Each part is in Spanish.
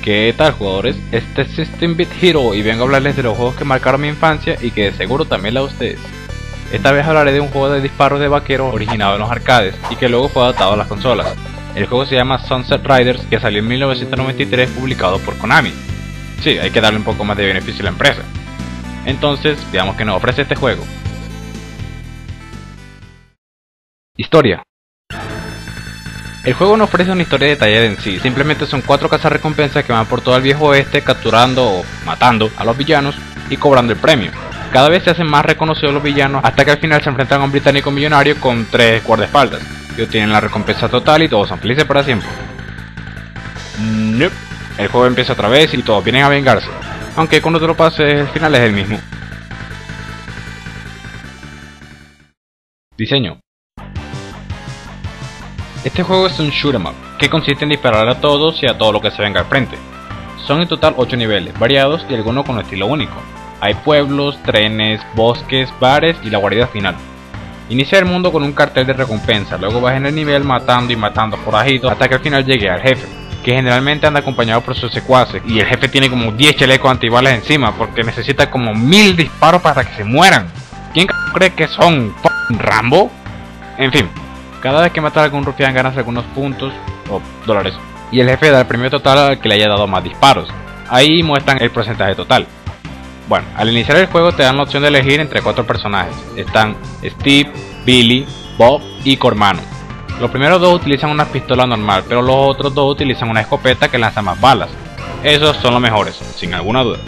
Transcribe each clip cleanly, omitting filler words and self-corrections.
¿Qué tal, jugadores? Este es System Beat Hero y vengo a hablarles de los juegos que marcaron mi infancia y que de seguro también la de ustedes. Esta vez hablaré de un juego de disparos de vaqueros originado en los arcades y que luego fue adaptado a las consolas. El juego se llama Sunset Riders, que salió en 1993, publicado por Konami. Sí, hay que darle un poco más de beneficio a la empresa. Entonces, veamos qué nos ofrece este juego. Historia. El juego no ofrece una historia detallada en sí, simplemente son 4 cazarrecompensas que van por todo el viejo oeste capturando o matando a los villanos y cobrando el premio. Cada vez se hacen más reconocidos los villanos hasta que al final se enfrentan a un británico millonario con 3 guardaespaldas y obtienen la recompensa total y todos son felices para siempre. Nope. El juego empieza otra vez y todos vienen a vengarse, aunque cuando te lo pases el final es el mismo. Diseño. Este juego es un shoot 'em up, que consiste en disparar a todos y a todo lo que se venga al frente. Son en total 8 niveles, variados y algunos con estilo único. Hay pueblos, trenes, bosques, bares y la guarida final. Inicia el mundo con un cartel de recompensa, luego vas en el nivel matando y matando forajidos hasta que al final llegue al jefe, que generalmente anda acompañado por sus secuaces, y el jefe tiene como 10 chalecos antibalas encima porque necesita como 1000 disparos para que se mueran. ¿Quién cree que son? ¿Rambo? En fin. Cada vez que matas a algún rufián ganas algunos puntos o dólares y el jefe da el premio total al que le haya dado más disparos. Ahí muestran el porcentaje total. Bueno, al iniciar el juego te dan la opción de elegir entre 4 personajes. Están Steve, Billy, Bob y Cormano. Los primeros 2 utilizan una pistola normal, pero los otros 2 utilizan una escopeta que lanza más balas. Esos son los mejores, sin alguna duda.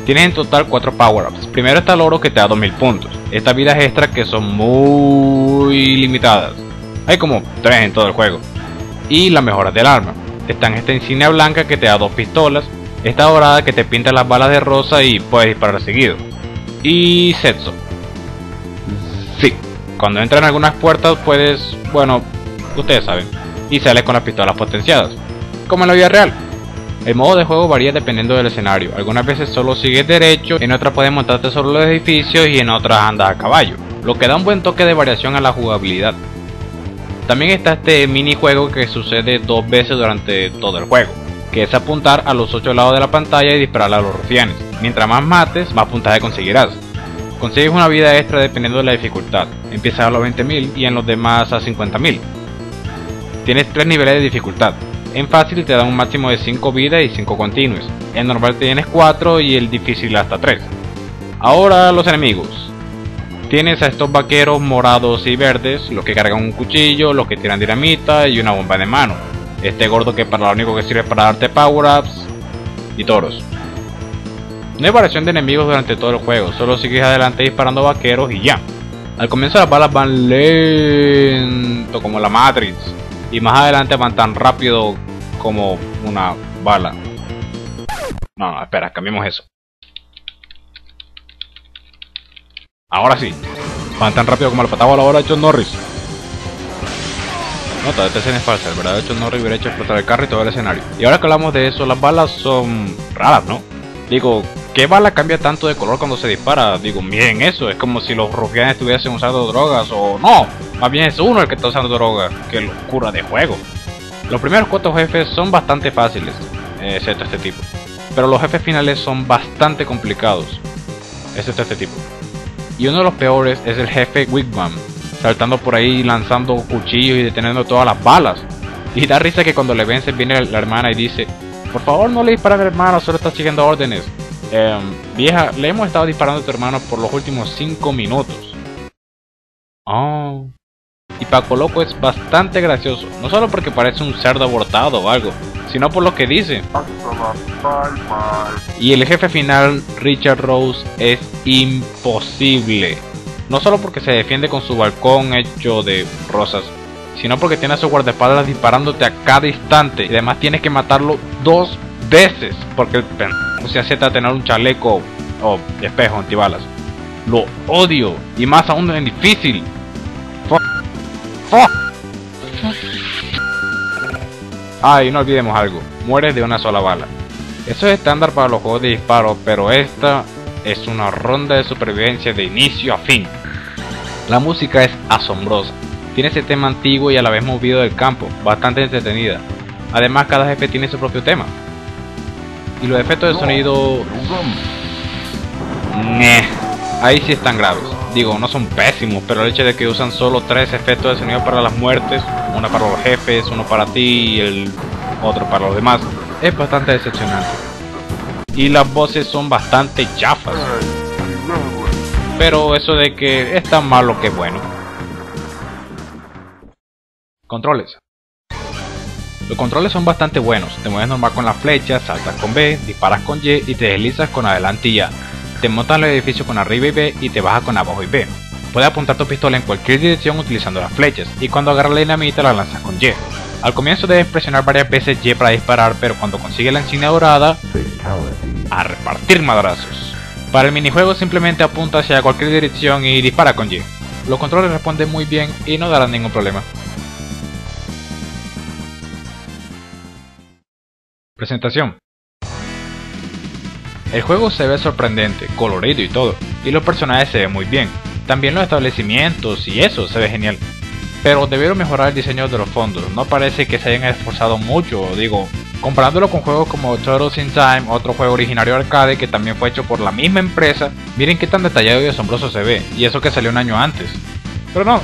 Tienes en total 4 power-ups. Primero está el oro que te da 2000 puntos. Estas vidas extra que son muy limitadas. Hay como 3 en todo el juego. Y las mejoras del arma. Están esta insignia blanca que te da 2 pistolas. Esta dorada que te pinta las balas de rosa y puedes disparar seguido. Y Setso. Sí, cuando entran en algunas puertas puedes, bueno, ustedes saben. Y sales con las pistolas potenciadas. Como en la vida real. El modo de juego varía dependiendo del escenario. Algunas veces solo sigues derecho, en otras puedes montarte sobre los edificios y en otras andas a caballo. Lo que da un buen toque de variación a la jugabilidad. También está este minijuego que sucede 2 veces durante todo el juego, que es apuntar a los 8 lados de la pantalla y disparar a los rufianes. Mientras más mates, más puntaje conseguirás. Consigues una vida extra dependiendo de la dificultad. Empiezas a los 20.000 y en los demás a 50.000. Tienes 3 niveles de dificultad. En fácil te dan un máximo de 5 vidas y 5 continuos. En normal tienes 4 y el difícil hasta 3. Ahora los enemigos. Tienes a estos vaqueros morados y verdes, los que cargan un cuchillo, los que tiran dinamita y una bomba de mano. Este gordo que para lo único que sirve para darte power-ups y toros. No hay variación de enemigos durante todo el juego, solo sigues adelante disparando vaqueros y ya. Al comienzo las balas van lento como la Matrix y más adelante van tan rápido como una bala. No, espera, cambiemos eso. Ahora sí, van tan rápido como la patada voladora de Chuck Norris. Nota, esta escena es falsa, el verdadero Chuck Norris hubiera hecho explotar el carro y todo el escenario. Y ahora que hablamos de eso, las balas son raras, ¿no? Digo, ¿qué bala cambia tanto de color cuando se dispara? Digo, miren eso, es como si los rufianes estuviesen usando drogas o no. Más bien es uno el que está usando drogas, qué locura de juego. Los primeros 4 jefes son bastante fáciles, excepto este tipo. Pero los jefes finales son bastante complicados, excepto este tipo. Y uno de los peores es el jefe Wigwam, saltando por ahí lanzando cuchillos y deteniendo todas las balas. Y da risa que cuando le vences viene la hermana y dice: por favor no le disparen a mi hermano, solo está siguiendo órdenes. Vieja, le hemos estado disparando a tu hermano por los últimos 5 minutos. Oh. Y Paco Loco es bastante gracioso, no solo porque parece un cerdo abortado o algo, sino por lo que dice. Y el jefe final, Richard Rose, es imposible. No solo porque se defiende con su balcón hecho de rosas, sino porque tiene a su guardaespaldas disparándote a cada instante. Y además tienes que matarlo 2 veces, porque el pendejo se acepta a tener un chaleco o espejo antibalas. Lo odio, y más aún en difícil. Ah, y no olvidemos algo, mueres de una sola bala. Eso es estándar para los juegos de disparo, pero esta es una ronda de supervivencia de inicio a fin. La música es asombrosa, tiene ese tema antiguo y a la vez movido del campo, bastante entretenida. Además cada jefe tiene su propio tema. Y los efectos de sonido... ahí sí están graves. Digo, no son pésimos, pero el hecho de que usan solo 3 efectos de sonido para las muertes, uno para los jefes, uno para ti y el otro para los demás, es bastante decepcionante. Y las voces son bastante chafas. Pero eso de que es tan malo que bueno. Controles. Los controles son bastante buenos. Te mueves normal con la flecha, saltas con B, disparas con Y y te deslizas con adelante y A. Te montas en el edificio con arriba y B y te bajas con abajo y B. Puedes apuntar tu pistola en cualquier dirección utilizando las flechas, y cuando agarras la dinamita la lanzas con Y. Al comienzo debes presionar varias veces Y para disparar, pero cuando consigues la insignia dorada, a repartir madrazos. Para el minijuego simplemente apunta hacia cualquier dirección y dispara con Y. Los controles responden muy bien y no darán ningún problema. Presentación. El juego se ve sorprendente, colorido y todo, y los personajes se ven muy bien. También los establecimientos y eso se ve genial. Pero debieron mejorar el diseño de los fondos, no parece que se hayan esforzado mucho, digo, comparándolo con juegos como Turtles in Time, otro juego originario arcade que también fue hecho por la misma empresa, miren qué tan detallado y asombroso se ve, y eso que salió un año antes. Pero no,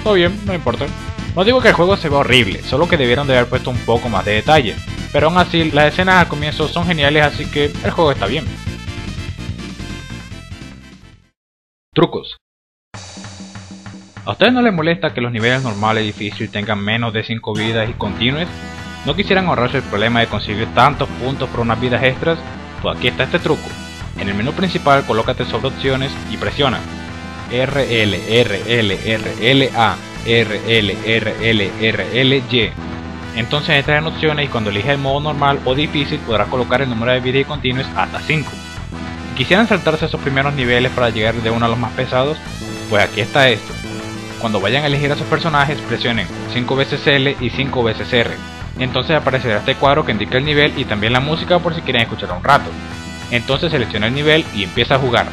todo bien, no importa. No digo que el juego se vea horrible, solo que debieron de haber puesto un poco más de detalle, pero aún así las escenas al comienzo son geniales, así que el juego está bien. Trucos. ¿A ustedes no les molesta que los niveles normales y difíciles tengan menos de 5 vidas y continues? ¿No quisieran ahorrarse el problema de conseguir tantos puntos por unas vidas extras? Pues aquí está este truco. En el menú principal colócate sobre opciones y presiona RL, RL, RLA, RL, RL, RLY. Entonces entras en opciones y cuando eliges el modo normal o difícil podrás colocar el número de vidas y continues hasta 5. Si quisieran saltarse esos primeros niveles para llegar de uno a los más pesados, pues aquí está esto. Cuando vayan a elegir a sus personajes, presionen 5 veces L y 5 veces R. Entonces aparecerá este cuadro que indica el nivel y también la música por si quieren escuchar un rato. Entonces selecciona el nivel y empieza a jugar.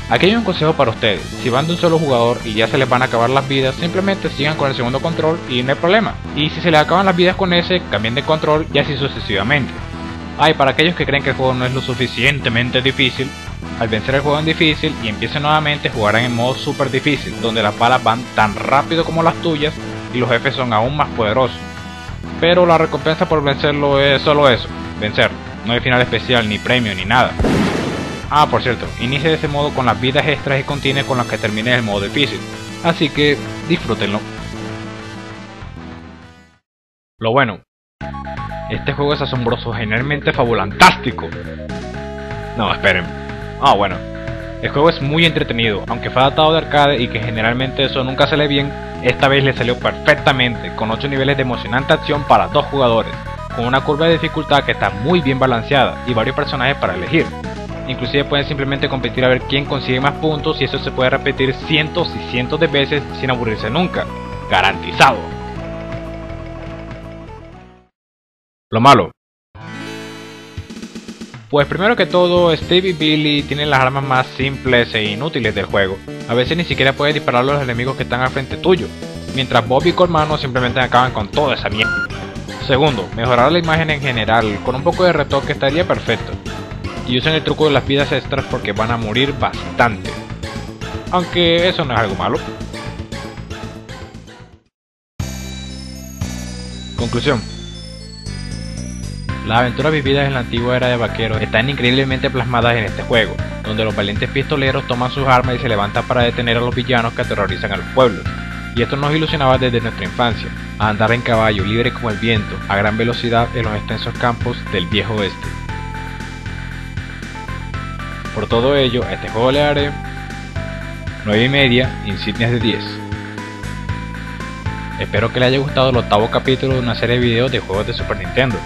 Aquí hay un consejo para ustedes: si van de un solo jugador y ya se les van a acabar las vidas, simplemente sigan con el segundo control y no hay problema. Y si se les acaban las vidas con ese, cambien de control y así sucesivamente. Y para aquellos que creen que el juego no es lo suficientemente difícil, al vencer el juego en difícil y empiecen nuevamente, jugarán en modo super difícil, donde las balas van tan rápido como las tuyas y los jefes son aún más poderosos. Pero la recompensa por vencerlo es solo eso, vencer. No hay final especial, ni premio, ni nada. Por cierto, inicie de ese modo con las vidas extras y continúe con las que termine el modo difícil. Así que disfrútenlo. Lo bueno, este juego es asombroso, genialmente fabulantástico. No, esperen. Bueno, el juego es muy entretenido, aunque fue adaptado de arcade y que generalmente eso nunca sale bien, esta vez le salió perfectamente, con 8 niveles de emocionante acción para 2 jugadores, con una curva de dificultad que está muy bien balanceada y varios personajes para elegir. Inclusive pueden simplemente competir a ver quién consigue más puntos y eso se puede repetir cientos y cientos de veces sin aburrirse nunca. ¡Garantizado! Lo malo. Pues primero que todo, Steve y Billy tienen las armas más simples e inútiles del juego. A veces ni siquiera puedes disparar a los enemigos que están al frente tuyo, mientras Bob y Cormano simplemente acaban con toda esa mierda. Segundo, mejorar la imagen en general, con un poco de retoque estaría perfecto. Y usen el truco de las vidas extras porque van a morir bastante. Aunque eso no es algo malo. Conclusión. Las aventuras vividas en la antigua era de vaqueros están increíblemente plasmadas en este juego, donde los valientes pistoleros toman sus armas y se levantan para detener a los villanos que aterrorizan a los pueblos. Y esto nos ilusionaba desde nuestra infancia, a andar en caballo libre como el viento, a gran velocidad en los extensos campos del viejo oeste. Por todo ello, a este juego le daré 9,5 insignias de 10. Espero que les haya gustado el 8º capítulo de una serie de videos de juegos de Super Nintendo.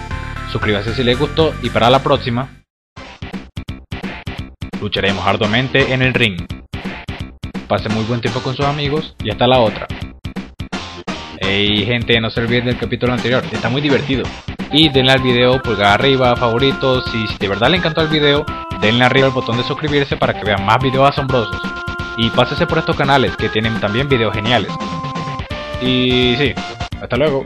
Suscríbase si les gustó y para la próxima lucharemos arduamente en el ring. Pasen muy buen tiempo con sus amigos y hasta la otra. Hey gente, no se olviden del capítulo anterior, está muy divertido. Y denle al video pulgar arriba, favoritos, y si de verdad le encantó el video, denle arriba al botón de suscribirse para que vean más videos asombrosos. Y pásese por estos canales que tienen también videos geniales. Y sí, hasta luego.